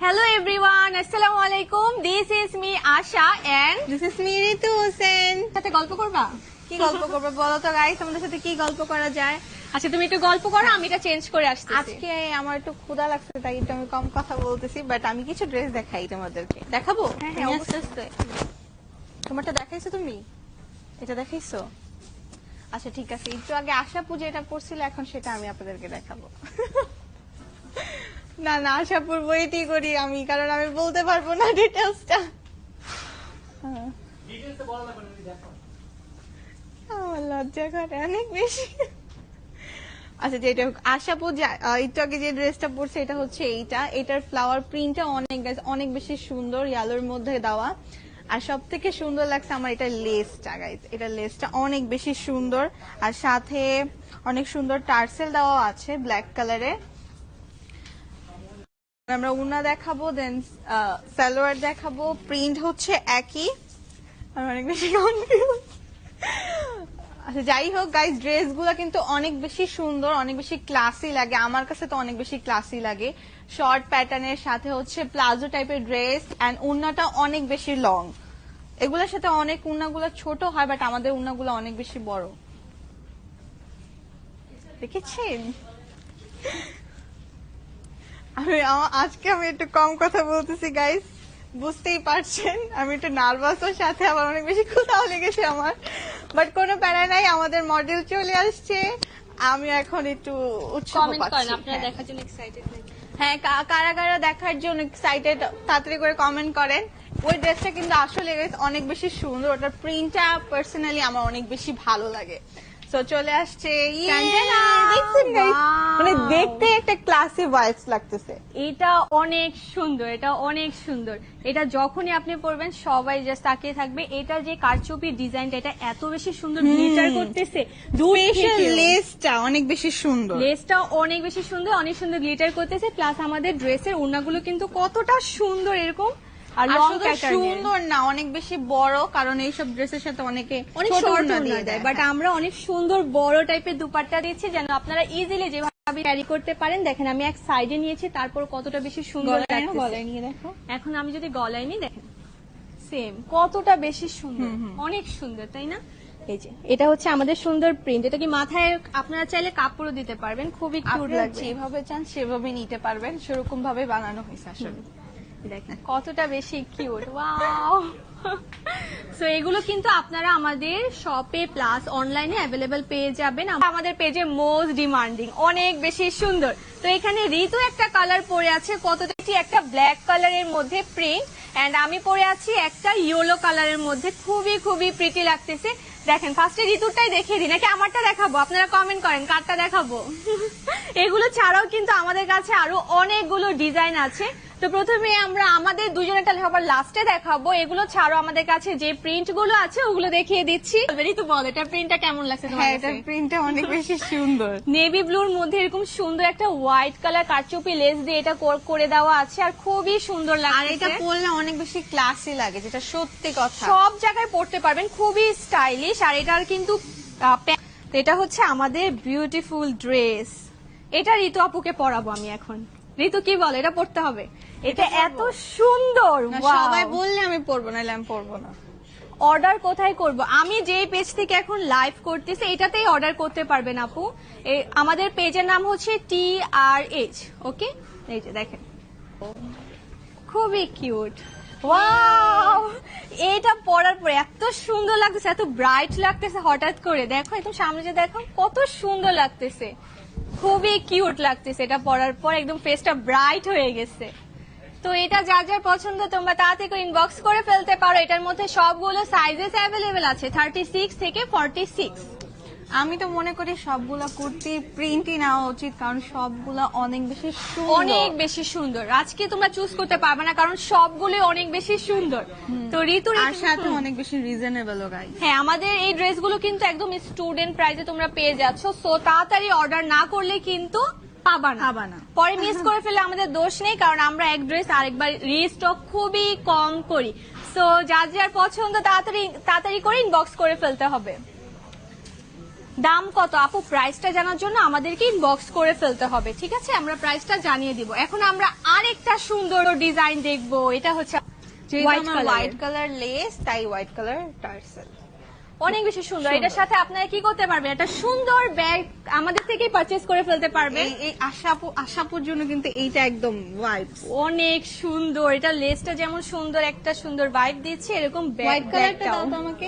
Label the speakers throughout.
Speaker 1: Hello everyone, Assalamu alaikum. This is me Asha and
Speaker 2: This is me Ritu Hussain.
Speaker 1: সাথে গল্প করবা?
Speaker 2: কি গল্প করবে বলো তো গাইস, আমাদের সাথে কি গল্প করা যায়?
Speaker 1: আচ্ছা তুমি একটু গল্প করো, আমি এটা চেঞ্জ করে আসতেছি।
Speaker 2: আজকে আমার একটু ক্ষুধা লাগছে, তাই একটু আমি কম কথা বলতেছি, বাট আমি কিছু ড্রেস দেখাই তোমাদেরকে। দেখাবো?
Speaker 1: হ্যাঁ,
Speaker 2: তুমি
Speaker 1: অবশ্যই।
Speaker 2: আস্তে আস্তে। তোমারটা দেখাইছো তুমি? এটা দেখাইছো? আচ্ছা ঠিক আছে, একটু আগে আশা পূজা এটা পড়ছিল, এখন সেটা আমি আপনাদেরকে দেখাবো। না না, আশাপুর বইটি করি আমি, কারণ আমি বলতে পারবো না ডিটেলসটা। আমার লজ্জা করে অনেক বেশি। আচ্ছা যেটা আশাপুর একটু আগে যে ড্রেসটা পরছে এটা হচ্ছে এইটা, এটার ফ্লাওয়ার প্রিন্টটা অনেক বেশি সুন্দর, ইয়ালোর মধ্যে দেওয়া। আর সব থেকে সুন্দর লাগছে আমার এটা লেসটা গাইস, এটা লেসটা অনেক বেশি সুন্দর, আর সাথে অনেক সুন্দর টার্সেল দেওয়া আছে ব্ল্যাক কালারে। আমরা উনা দেখাবো, দেন সালোয়ার দেখাবো, প্রিন্ট হচ্ছে একই। আর অনেক বেশি কনফিউজ। আচ্ছা যাই হোক গাইস, ড্রেস গুলা কিন্তু অনেক বেশি সুন্দর, অনেক বেশি ক্লাসি লাগে, আমার কাছে তো অনেক বেশি ক্লাসি লাগে। শর্ট প্যাটার্নের সাথে হচ্ছে প্লাজো টাইপের ড্রেস, এন্ড উন্নাটা অনেক বেশি লং। এগুলোর সাথে অনেক উন্নাগুলো ছোট হয়, বাট আমাদের উন্নাগুলো অনেক বেশি বড়। দেখেছেন? আজকে আমি একটু কম কথা বলতেছি গাইস, বুঝতেই পারছেন। আমি একটু নার্ভাসও, সাথে আবার অনেক বেশি ক্ষুধাও লেগেছে আমার, বাট কোনো প্যারা নাই, আমাদের মডেল চলে আসছে। আমি এখন একটু উৎসাহ
Speaker 1: কমেন্ট করেন
Speaker 2: পাচ্ছি।
Speaker 1: আপনারা দেখার জন্য এক্সাইটেড নাকি?
Speaker 2: হ্যাঁ, কারা কারা দেখার জন্য এক্সাইটেড তাড়াতাড়ি করে কমেন্ট করেন। ওই ড্রেসটা কিন্তু আসলে অনেক বেশি সুন্দর, ওটার প্রিন্টটা পার্সোনালি আমার অনেক বেশি ভালো লাগে। সো চলে আসছে, দেখছেন guys? মানে দেখতে একটা ক্লাসি ভাইবস লাগতেছে।
Speaker 1: এটা অনেক সুন্দর, এটা অনেক সুন্দর। এটা যখনই আপনি পরবেন সবাই জাস্ট তাকিয়ে থাকবে। এটা যে কারচুপি ডিজাইনটা, এটা এত বেশি সুন্দর গ্লিটার করতেছে।
Speaker 2: স্পেশাল লেসটা অনেক বেশি সুন্দর,
Speaker 1: লেসটা অনেক বেশি সুন্দর, অনেক সুন্দর গ্লিটার করতেছে। প্লাস আমাদের ড্রেসের ওড়নাগুলো কিন্তু কতটা সুন্দর এরকম, আর লং প্যাটার্ন
Speaker 2: সুন্দর না, অনেক বেশি বড়, কারণ এইসব ড্রেসের সাথে অনেকে
Speaker 1: অনেক
Speaker 2: ছোট
Speaker 1: শর্ট
Speaker 2: ওড়না
Speaker 1: ওড়না
Speaker 2: দিয়ে
Speaker 1: দেয়,
Speaker 2: দেয়।
Speaker 1: বাট আমরা অনেক সুন্দর বড় টাইপের দুপাট্টা দিচ্ছি যেন আপনারা ইজিলি যেভাবে ক্যারি করতে পারেন। দেখেন আমি এক সাইডে নিয়েছি, তারপর কতটা বেশি সুন্দর লাগছে।
Speaker 2: গলায় নিয়ে দেখো।
Speaker 1: এখন আমি যদি গলায় নিই, দেখেন সেম কতটা বেশি সুন্দর, অনেক সুন্দর তাই না? এই যে এটা হচ্ছে আমাদের সুন্দর প্রিন্ট, এটা কি মাথায় আপনারা চাইলে কাপড়ও দিতে পারবেন, খুবই কিউট
Speaker 2: আপনারা
Speaker 1: লাগবে।
Speaker 2: যেভাবে চান সেভাবে নিতে পারবেন, সেরকম ভাবে বানানো হয়েছে আসলে।
Speaker 1: দেখেন কতটা বেশি কিউট, ওয়াও। সো এগুলো কিন্তু আপনারা আমাদের শপে প্লাস অনলাইনে অ্যাভেলেবেল পেয়ে যাবেন। আমাদের পেজে মোস্ট ডিমান্ডিং, অনেক বেশি সুন্দর। তো এখানে ঋতু একটা কালার পরে আছে, কত দেখছি একটা ব্ল্যাক কালারের মধ্যে প্রিন্ট, এন্ড আমি পরে আছি একটা ইয়েলো কালারের মধ্যে, খুবই খুবই প্রিটি লাগতেছে। দেখেন ফার্স্টে ঋতুরটাই দেখিয়ে দিই নাকি আমারটা দেখাবো? আপনারা কমেন্ট করেন কারটা দেখাবো। এগুলো ছাড়াও কিন্তু আমাদের কাছে আরো অনেকগুলো ডিজাইন আছে। তো প্রথমে আমরা আমাদের দুজনেরটা সবার লাস্টে দেখাবো। এগুলো ছাড়াও আমাদের কাছে যে প্রিন্ট গুলো আছে ওগুলো দেখিয়ে দিচ্ছি। ঋতু বল, এটা প্রিন্টটা কেমন লাগছে তোমার
Speaker 2: হ্যাঁ,
Speaker 1: কাছে?
Speaker 2: এটার প্রিন্টটা অনেক বেশি সুন্দর।
Speaker 1: নেভি ব্লুর মধ্যে এরকম সুন্দর একটা হোয়াইট কালার কারচুপি লেস দিয়ে এটা করে দেওয়া আছে, আর খুবই সুন্দর
Speaker 2: আর
Speaker 1: লাগছে।
Speaker 2: এটা পরলে অনেক বেশি ক্লাসি লাগে, যেটা সত্যি কথা।
Speaker 1: সব জায়গায় পড়তে পারবেন, খুবই স্টাইলিশ। আর এটার কিন্তু এটা হচ্ছে আমাদের বিউটিফুল ড্রেস। এটা ঋতু আপুকে পরাবো আমি এখন। ঋতু কি বলে, এটা পড়তে হবে? এটা এত সুন্দর,
Speaker 2: না,
Speaker 1: wow!
Speaker 2: সবাই বললে আমি পরবো, নাহলে আমি পরবো না।
Speaker 1: অর্ডার কোথায় করব? আমি যেই পেজ থেকে এখন লাইভ করতেছি এটাতেই অর্ডার করতে পারবেন আপু। আমাদের পেজের নাম হচ্ছে TRH, ওকে? এই যে দেখেন খুবই কিউট, ওয়াও। এটা পরার পরে এত সুন্দর লাগতেছে, এত ব্রাইট লাগতেছে হঠাৎ করে। দেখো একদম সামনে যে দেখো কত সুন্দর লাগতেছে, খুবই কিউট লাগতেছে। এটা পরার পর একদম ফেসটা ব্রাইট হয়ে গেছে। তো এটা যার যার পছন্দ তোমরা তাড়াতাড়ি করে ইনবক্স করে ফেলতে পারো। এটার মধ্যে সবগুলো সাইজেস অ্যাভেলেবেল আছে, 36 থেকে 46।
Speaker 2: আমি তো মনে করি সবগুলা কুর্তি প্রিন্টই নেওয়া উচিত, কারণ সবগুলা অনেক বেশি সুন্দর,
Speaker 1: অনেক বেশি সুন্দর। আজকে তোমরা চুজ করতে পারবে না কারণ সবগুলো অনেক বেশি সুন্দর। তো ঋতুর
Speaker 2: আর সাথে অনেক বেশি রিজনেবল গাইস।
Speaker 1: হ্যাঁ, আমাদের এই ড্রেসগুলো কিন্তু একদম স্টুডেন্ট প্রাইসে তোমরা পেয়ে যাচ্ছ। সো তাড়াতাড়ি অর্ডার না করলে কিন্তু পাবা না। পরে মিস করে ফেলে আমাদের দোষ নেই, কারণ আমরা এক ড্রেস আরেকবার রিস্টক খুবই কম করি। সো যার যার পছন্দ তাড়াতাড়ি করে ইনবক্স করে ফেলতে হবে। দাম কত আপু? প্রাইসটা জানার জন্য আমাদেরকে ইনবক্স করে ফেলতে হবে, ঠিক আছে? আমরা প্রাইসটা জানিয়ে দিব। এখন আমরা আরেকটা সুন্দর ডিজাইন দেখবো, এটা হচ্ছে
Speaker 2: হোয়াইট কালার লেস, তাই হোয়াইট কালার টার্সেল।
Speaker 1: অনেক বেশি সুন্দর। এটার সাথে আপনারা কি করতে পারবেন, একটা সুন্দর ব্যাগ আমাদের থেকেই পারচেজ করে ফেলতে পারবেন।
Speaker 2: এই আশাপুর জন্য কিন্তু এইটা একদম ভাইবস।
Speaker 1: অনেক সুন্দর, এটা লেসটা যেমন সুন্দর, একটা সুন্দর ভাইব দিচ্ছে, এরকম
Speaker 2: হোয়াইট কালারটা দাও
Speaker 1: ব্যাগটাও।
Speaker 2: তো আমাকে,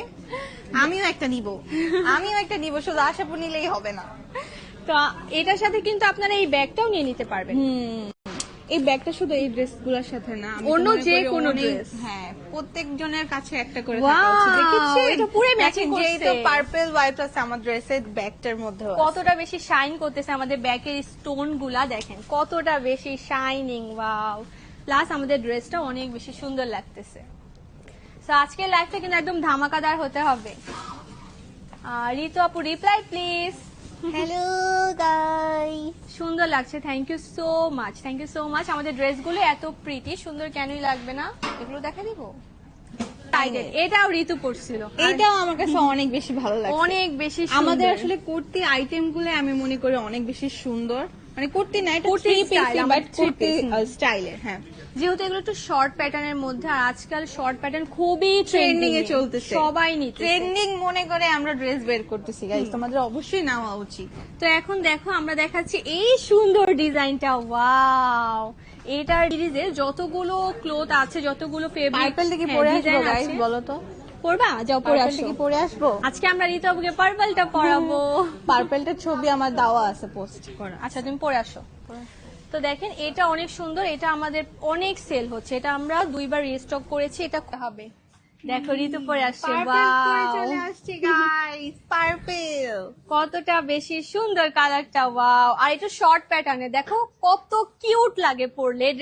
Speaker 2: আমিও একটা নিব, শুধু আশাপুর নিলেই হবে না।
Speaker 1: তো এটার সাথে কিন্তু আপনারা এই ব্যাগটাও নিয়ে নিতে পারবেন।
Speaker 2: এই ব্যাগটা শুধু এই ড্রেসগুলোর সাথে না, আমি
Speaker 1: অন্য
Speaker 2: তো মনে
Speaker 1: যে
Speaker 2: করি
Speaker 1: কোনো
Speaker 2: অনেক-
Speaker 1: ড্রেস।
Speaker 2: হ্যাঁ, প্রত্যেকজনের কাছে একটা করে
Speaker 1: Wow,
Speaker 2: থাকা উচিত। দেখেছেন?
Speaker 1: এটা পুরোই matching
Speaker 2: দেখেন, যেই
Speaker 1: করছে।
Speaker 2: তো পার্পল হোয়াইট আছে আমার ড্রেসের ব্যাগটার মধ্যে।
Speaker 1: কতটা বেশি শাইন করতেছে আমাদের ব্যাকের স্টোন গুলা, দেখেন কতটা বেশি শাইনিং। ওয়াও, প্লাস আমাদের ড্রেসটা অনেক বেশি সুন্দর লাগতেছে। তো আজকের লাইফটা কিন্তু একদম ধামাকাদার হতে হবে। ঋতু আপু রিপ্লাই প্লিজ।
Speaker 2: হ্যালো গাইস,
Speaker 1: সুন্দর লাগছে, thank you so much, thank you so much. আমাদের ড্রেসগুলো এত প্রিটি সুন্দর, কেনই লাগবে না? এগুলো দেখা দিব। এটাও ঋতু পড়ছিল,
Speaker 2: এইটাও আমার কাছে অনেক বেশি ভালো লাগে।
Speaker 1: অনেক বেশি
Speaker 2: আমাদের
Speaker 1: সুন্দর।
Speaker 2: আসলে কুর্তি আইটেম গুলো আমি মনে করি অনেক বেশি সুন্দর, মানে কুর্তি না, এটা
Speaker 1: kurti
Speaker 2: three piece,
Speaker 1: style,
Speaker 2: but
Speaker 1: আমাদের three
Speaker 2: কুর্তি
Speaker 1: piece।
Speaker 2: স্টাইলের। হ্যাঁ,
Speaker 1: যেহেতু এগুলো একটু শর্ট প্যাটার্নের মধ্যে, আর আজকাল শর্ট প্যাটার্ন খুবই
Speaker 2: ট্রেন্ডিং
Speaker 1: ট্রেন্ডিং
Speaker 2: এ চলতেছে,
Speaker 1: সবাই নিচ্ছে।
Speaker 2: ট্রেন্ডিং মনে করে আমরা ড্রেস বের করতেছি গাইস, তোমাদের অবশ্যই নেওয়া উচিত।
Speaker 1: তো এখন দেখো আমরা দেখাচ্ছি এই সুন্দর ডিজাইনটা। ওয়াও, এটার সিরিজে যতগুলো ক্লোথ আছে, যতগুলো ফেব্রিক,
Speaker 2: পার্পলটা কি পরে আসবো গাইস, বলো তো?
Speaker 1: পরবা? যাও পরে
Speaker 2: পার্পলটা
Speaker 1: আসো।
Speaker 2: কি পরে আসবো?
Speaker 1: আজকে আমরা ঋতু আপুকে পার্পলটা পরাবো।
Speaker 2: পার্পলটার ছবি আমার দেওয়া আছে পোস্ট করা।
Speaker 1: আচ্ছা তুমি পরে আসো। তো দেখেন এটা অনেক সুন্দর, এটা আমাদের অনেক সেল হচ্ছে, এটা আমরা 2 বার রিস্টক করেছি, এটা হবে। দেখো ঋতু পরে আসছে,
Speaker 2: চলে
Speaker 1: ওয়াও
Speaker 2: আসছে গাইস, পার্পল।
Speaker 1: কতটা বেশি সুন্দর কালারটা। ওয়াও, আর এটা শর্ট প্যাটার্নে, দেখো কত কিউট লাগে পরলে।